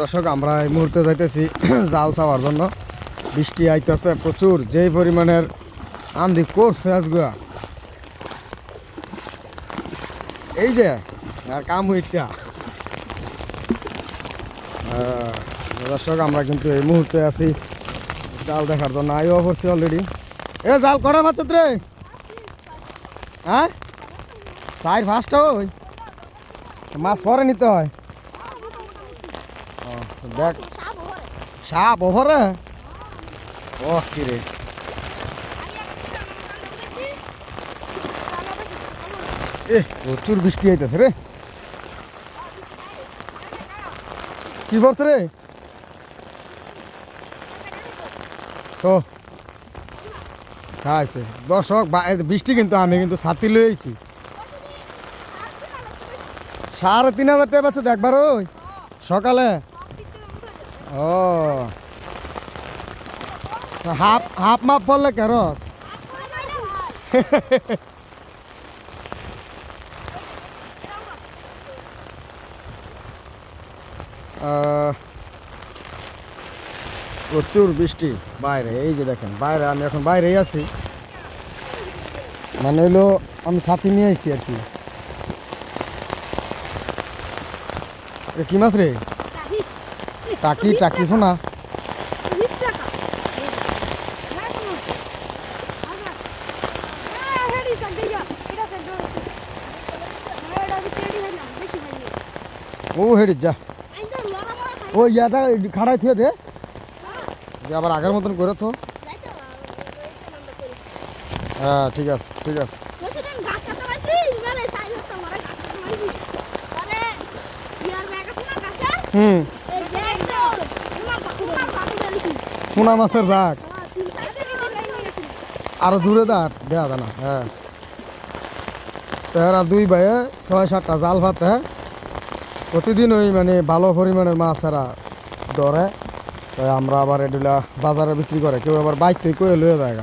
দর্শক আমরা এই মুহূর্তে যাইতেছি জাল চাওয়ার জন্য। বৃষ্টি আইতেছে প্রচুর, যেই পরিমাণের আন্দি করছে আজগুয়া, এই যে আর কাম হইতা। দর্শক আমরা কিন্তু এই মুহূর্তে আছি জাল দেখার জন্য, আইও করছি অলরেডি। এ জাল কটা বাচ্চা রে? হ্যাঁ, চার ফার্স্ট ওই মাছ পরে নিতে হয়। দেখ সাপ ওভরে বস কি রে, এ প্রচুর বৃষ্টি হইতেছে রে। কি করছে রে? তো খাইছে দর্শক, বৃষ্টি কিন্তু আমি কিন্তু ছাতি লইছি 3,500 টাকা পাচ্ছ দেখবার ওই সকালে। ও হাফ হাফ মাপ পড়লে কেরস। প্রচুর বৃষ্টি বাইরে, এই যে দেখেন বাইরে, আমি এখন বাইরেই আছি, মানে হইলো আমি ছাতি নিয়ে আইছি আর কি। কি মাছ রে? টাকি টাকি শোনা। ও হেডি যা, ও ইয়াদা খাড়াই থিয়ে দে, আবার আগের মতন করে তো। হ্যাঁ ঠিক আছে ঠিক আছে। হুম, সোনা মাছের দাগ আরো দূরে দাঁড় দেওয়া যায় না। হ্যাঁ, তারা দুই ভাইয়ে 6-7টা জাল ভাত, হ্যাঁ প্রতিদিন ওই মানে ভালো পরিমাণের মাছ এরা ধরে, তাই আমরা আবার এগুলা বাজারে বিক্রি করে, কেউ আবার বাইক থেকে কয়ে লয়ে যায়।